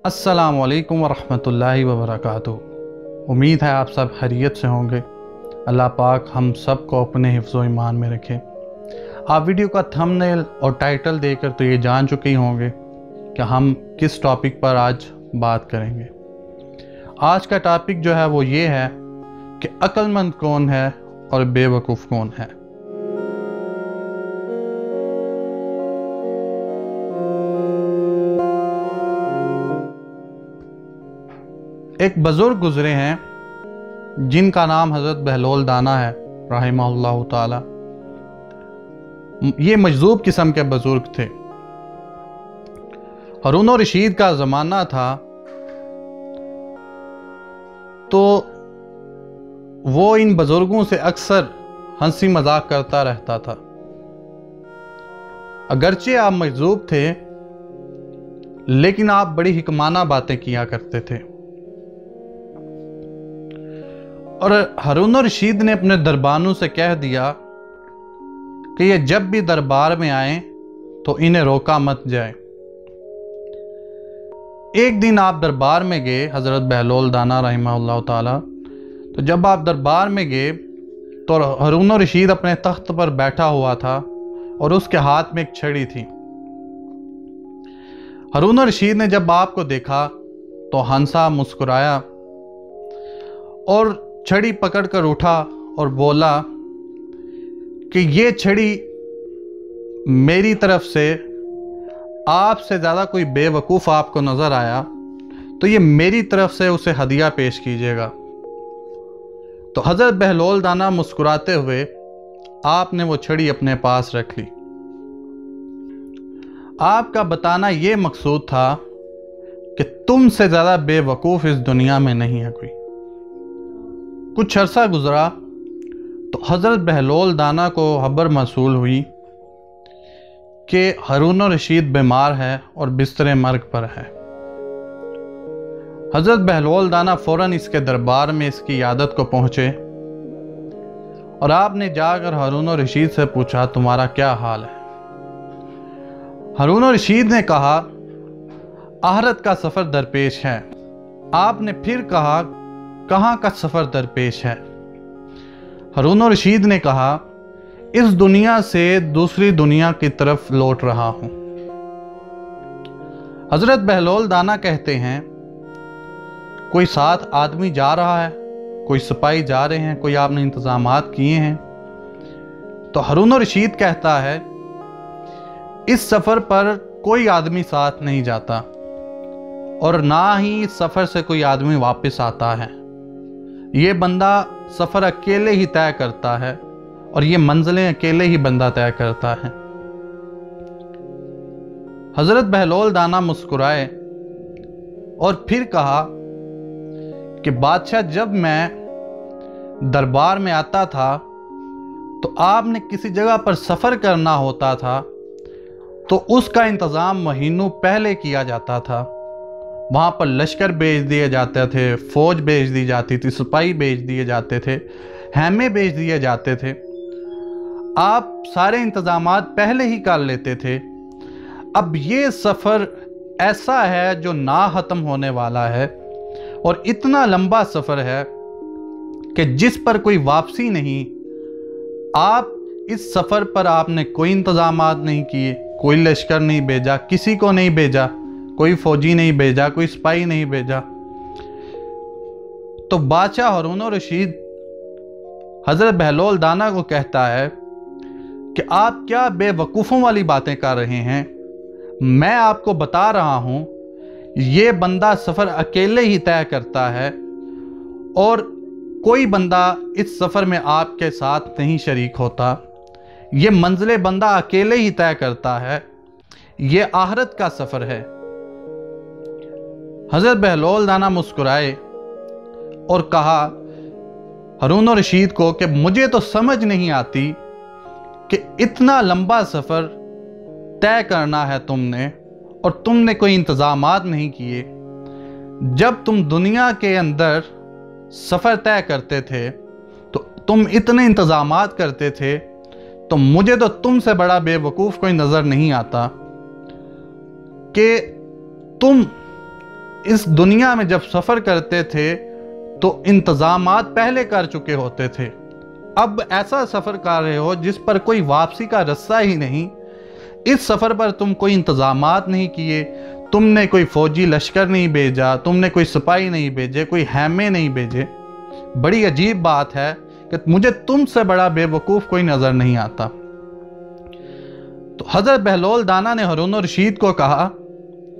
अस्सलाम वालेकुम वरहमतुल्लाहि वबरकातुहू। उम्मीद है आप सब खैरियत से होंगे। अल्लाह पाक हम सब को अपने हिफ्ज़ व ईमान में रखे। आप वीडियो का थंबनेल और टाइटल देखकर तो ये जान चुके ही होंगे कि हम किस टॉपिक पर आज बात करेंगे। आज का टॉपिक जो है वो ये है कि अक्लमंद कौन है और बेवकूफ़ कौन है। एक बुज़ुर्ग गुज़रे हैं जिनका नाम हज़रत बहलोल दाना है रहमहुल्लाह ताला। ये मजज़ूब किस्म के बुज़ुर्ग थे। हारून रशीद का ज़माना था तो वो इन बुज़ुर्गों से अक्सर हंसी मजाक करता रहता था। अगरचे आप मजज़ूब थे लेकिन आप बड़ी हिकमाना बातें किया करते थे। और हारून रशीद ने अपने दरबानों से कह दिया कि ये जब भी दरबार में आए तो इन्हें रोका मत जाए। एक दिन आप दरबार में गए हज़रत बहलोल दाना रहमहुल्लाह ताला। तो जब आप दरबार में गए तो हारून रशीद अपने तख्त पर बैठा हुआ था और उसके हाथ में एक छड़ी थी। हारून रशीद ने जब आपको देखा तो हंसा, मुस्कुराया और छड़ी पकड़कर उठा और बोला कि ये छड़ी मेरी तरफ से आपसे ज़्यादा कोई बेवकूफ़ आपको नज़र आया तो ये मेरी तरफ से उसे हदिया पेश कीजिएगा। तो हज़रत बहलोल दाना मुस्कुराते हुए आपने वो छड़ी अपने पास रख ली। आपका बताना ये मकसूद था कि तुमसे ज़्यादा बेवकूफ़ इस दुनिया में नहीं है कोई। कुछ अरसा गुजरा तो हज़रत बहलोल दाना को खबर मौसूल हुई कि हारून रशीद बीमार है और बिस्तरे मर्ग पर है। हज़रत बहलोल दाना फ़ौरन इसके दरबार में इसकी इयादत को पहुँचे और आपने जाकर हारून रशीद से पूछा, तुम्हारा क्या हाल है? हारून रशीद ने कहा, आहरत का सफ़र दरपेश है। आपने फिर कहा, कहाँ का सफ़र दरपेश है? हारून रशीद ने कहा, इस दुनिया से दूसरी दुनिया की तरफ लौट रहा हूँ। हज़रत बहलोल दाना कहते हैं, कोई साथ आदमी जा रहा है, कोई सिपाही जा रहे हैं, कोई आपने इंतज़ामात किए हैं? तो हारून रशीद कहता है, इस सफ़र पर कोई आदमी साथ नहीं जाता और ना ही इस सफ़र से कोई आदमी वापस आता है। ये बंदा सफ़र अकेले ही तय करता है और ये मंजिलें अकेले ही बंदा तय करता है। हज़रत बहलोल दाना मुस्कुराए और फिर कहा कि बादशाह, जब मैं दरबार में आता था तो आपने किसी जगह पर सफ़र करना होता था तो उसका इंतज़ाम महीनों पहले किया जाता था। वहाँ पर लश्कर भेज दिए जाते थे, फ़ौज भेज दी जाती थी, सिपाही भेज दिए जाते थे, हैमे भेज दिए जाते थे। आप सारे इंतज़ामात पहले ही कर लेते थे। अब ये सफ़र ऐसा है जो ना ख़त्म होने वाला है और इतना लंबा सफ़र है कि जिस पर कोई वापसी नहीं। आप इस सफ़र पर आपने कोई इंतज़ामात नहीं किए, कोई लश्कर नहीं भेजा, किसी को नहीं भेजा, कोई फौजी नहीं भेजा, कोई सिपाही नहीं भेजा। तो बादशाह हारून रशीद हज़रत बहलोल दाना को कहता है कि आप क्या बेवकूफ़ों वाली बातें कर रहे हैं? मैं आपको बता रहा हूँ, ये बंदा सफ़र अकेले ही तय करता है और कोई बंदा इस सफ़र में आपके साथ नहीं शरीक होता। ये मंजिले बंदा अकेले ही तय करता है। ये आखिरत का सफ़र है। हज़रत बहलोल दाना मुस्कुराए और कहा हारून रशीद को कि मुझे तो समझ नहीं आती कि इतना लंबा सफ़र तय करना है तुमने और तुमने कोई इंतज़ामात नहीं किए। जब तुम दुनिया के अंदर सफ़र तय करते थे तो तुम इतने इंतज़ामात करते थे, तो मुझे तो तुमसे बड़ा बेवकूफ़ कोई नज़र नहीं आता कि तुम इस दुनिया में जब सफ़र करते थे तो इंतज़ामात पहले कर चुके होते थे। अब ऐसा सफ़र कर रहे हो जिस पर कोई वापसी का रास्ता ही नहीं। इस सफ़र पर तुम कोई इंतज़ामात नहीं किए, तुमने कोई फ़ौजी लश्कर नहीं भेजा, तुमने कोई सिपाही नहीं भेजे, कोई हैमे नहीं भेजे। बड़ी अजीब बात है कि मुझे तुमसे बड़ा बेवकूफ़ कोई नज़र नहीं आता। तो हज़रत बहलोल दाना ने हारून रशीद को कहा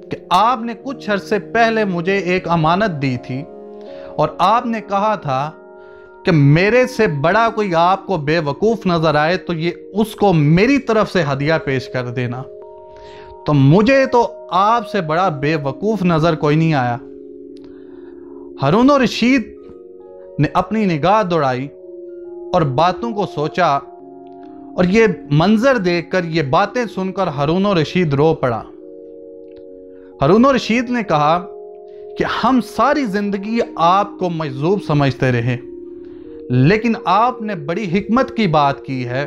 कि आपने कुछ अरसे पहले मुझे एक अमानत दी थी और आपने कहा था कि मेरे से बड़ा कोई आपको बेवकूफ़ नज़र आए तो ये उसको मेरी तरफ से हदिया पेश कर देना। तो मुझे तो आपसे बड़ा बेवकूफ़ नज़र कोई नहीं आया। हारून रशीद ने अपनी निगाह दौड़ाई और बातों को सोचा, और ये मंजर देखकर, ये बातें सुनकर हारून रशीद रो पड़ा। हारून रशीद ने कहा कि हम सारी ज़िंदगी आपको मजजूब समझते रहे, लेकिन आपने बड़ी हिकमत की बात की है।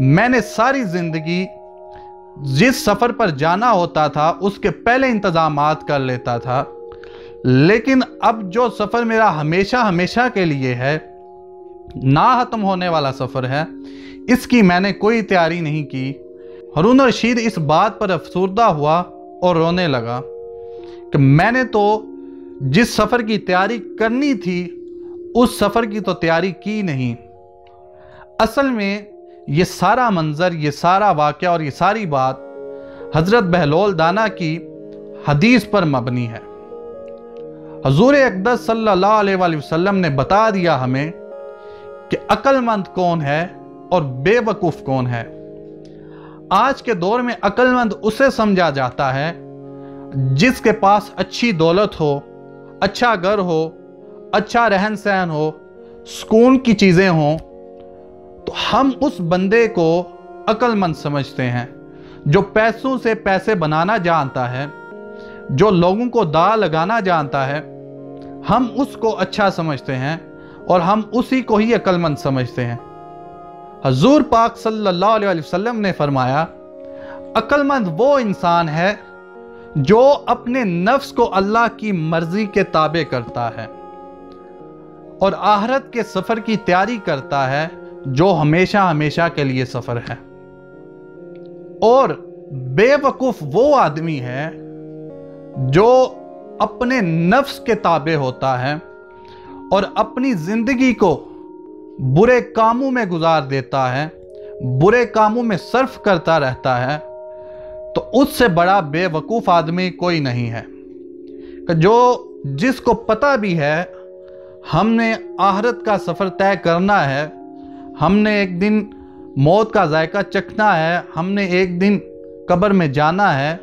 मैंने सारी ज़िंदगी जिस सफ़र पर जाना होता था उसके पहले इंतज़ामात कर लेता था, लेकिन अब जो सफ़र मेरा हमेशा हमेशा के लिए है, ना ख़त्म होने वाला सफ़र है, इसकी मैंने कोई तैयारी नहीं की। हारून रशीद इस बात पर अफसरदा हुआ और रोने लगा कि मैंने तो जिस सफ़र की तैयारी करनी थी उस सफ़र की तो तैयारी की नहीं। असल में ये सारा मंज़र, ये सारा वाक़या और ये सारी बात हज़रत बहलोल दाना की हदीस पर मबनी है। हुज़ूर अक़दस सल्लल्लाहु अलैहि वसल्लम ने बता दिया हमें कि अक्लमंद कौन है और बेवकूफ़ कौन है। आज के दौर में अक्लमंद उसे समझा जाता है जिसके पास अच्छी दौलत हो, अच्छा घर हो, अच्छा रहन सहन हो, सुकून की चीज़ें हों, तो हम उस बंदे को अक्लमंद समझते हैं। जो पैसों से पैसे बनाना जानता है, जो लोगों को दाव लगाना जानता है, हम उसको अच्छा समझते हैं और हम उसी को ही अक्लमंद समझते हैं। हुज़ूर पाक सल्लल्लाहु अलैहि वसल्लम ने फरमाया, अक्लमंद वो इंसान है जो अपने नफ्स को अल्लाह की मर्जी के ताबे करता है और आखिरत के सफ़र की तैयारी करता है जो हमेशा हमेशा के लिए सफ़र है। और बेवकूफ़ वो आदमी है जो अपने नफ्स के ताबे होता है और अपनी ज़िंदगी को बुरे कामों में गुजार देता है, बुरे कामों में सर्फ करता रहता है। तो उससे बड़ा बेवकूफ़ आदमी कोई नहीं है जो जिसको पता भी है हमने आखिरत का सफ़र तय करना है, हमने एक दिन मौत का जायका चखना है, हमने एक दिन कब्र में जाना है,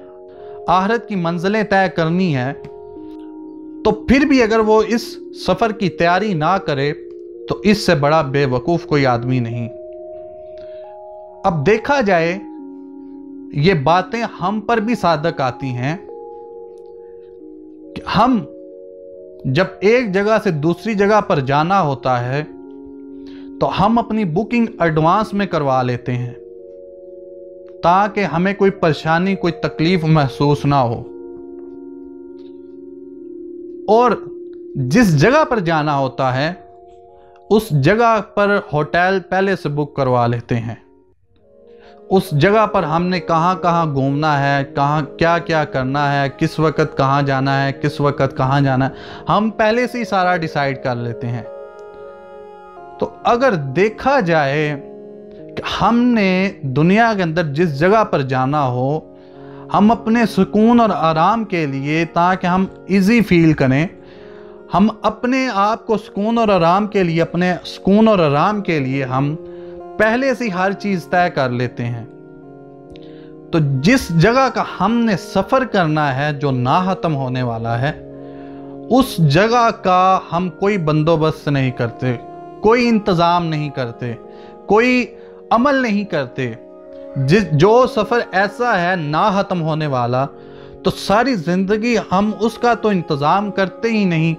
आखिरत की मंजिलें तय करनी है, तो फिर भी अगर वो इस सफ़र की तैयारी ना करे तो इससे बड़ा बेवकूफ़ कोई आदमी नहीं। अब देखा जाए, ये बातें हम पर भी सादक आती हैं कि हम जब एक जगह से दूसरी जगह पर जाना होता है तो हम अपनी बुकिंग एडवांस में करवा लेते हैं ताकि हमें कोई परेशानी, कोई तकलीफ महसूस ना हो। और जिस जगह पर जाना होता है उस जगह पर होटल पहले से बुक करवा लेते हैं। उस जगह पर हमने कहाँ कहाँ घूमना है, कहाँ क्या क्या करना है, किस वक़्त कहाँ जाना है, किस वक़्त कहाँ जाना है, हम पहले से ही सारा डिसाइड कर लेते हैं। तो अगर देखा जाए कि हमने दुनिया के अंदर जिस जगह पर जाना हो, हम अपने सुकून और आराम के लिए, ताकि हम इजी फील करें, हम अपने आप को सुकून और आराम के लिए, अपने सुकून और आराम के लिए हम पहले से हर चीज़ तय कर लेते हैं। तो जिस जगह का हमने सफ़र करना है जो ना ख़त्म होने वाला है, उस जगह का हम कोई बंदोबस्त नहीं करते, कोई इंतज़ाम नहीं करते, कोई अमल नहीं करते। जो सफ़र ऐसा है ना ख़त्म होने वाला, तो सारी ज़िंदगी हम उसका तो इंतज़ाम करते ही नहीं।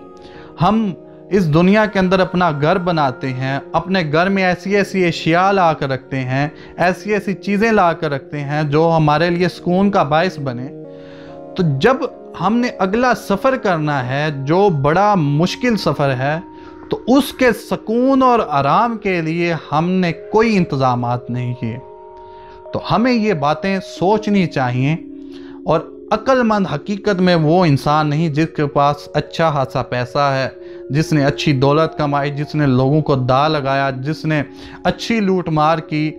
हम इस दुनिया के अंदर अपना घर बनाते हैं, अपने घर में ऐसी ऐसी अशिया ला कर रखते हैं, ऐसी ऐसी चीज़ें ला कर रखते हैं जो हमारे लिए सुकून का बायस बने। तो जब ہم نے اگلا سفر کرنا ہے جو بڑا مشکل سفر ہے، تو اس کے سکون اور آرام کے لیے ہم نے کوئی انتظامات نہیں کیے۔ تو ہمیں یہ باتیں سوچنی چاہیے، اور عقل مند حقیقت میں وہ انسان نہیں جس کے پاس اچھا خاصا پیسہ ہے، جس نے اچھی دولت کمائی، جس نے لوگوں کو دا لگایا، جس نے اچھی لوٹ مار کی۔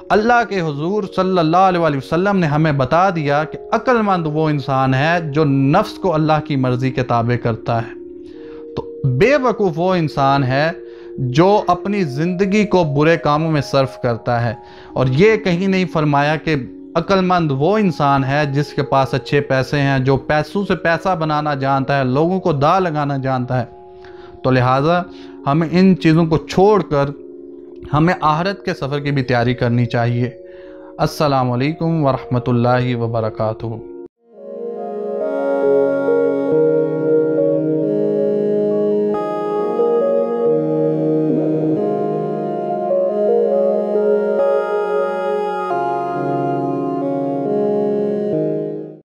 اللہ کے حضور صلی اللہ علیہ وسلم نے ہمیں بتا دیا کہ عقل مند وہ انسان ہے جو نفس کو اللہ کی مرضی کے تابع کرتا ہے۔ تو بے وقوف وہ انسان ہے جو اپنی زندگی کو برے کاموں میں صرف کرتا ہے، اور یہ کہیں نہیں فرمایا کہ عقل مند وہ انسان ہے جس کے پاس اچھے پیسے ہیں، جو پیسوں سے پیسہ بنانا جانتا ہے، لوگوں کو دا لگانا جانتا ہے۔ تو لہٰذا ہمیں ان چیزوں کو چھوڑ کر ہمیں آخرت کے سفر کی بھی تیاری کرنی چاہیے۔ السلام علیکم ورحمۃ اللہ وبرکاتہ۔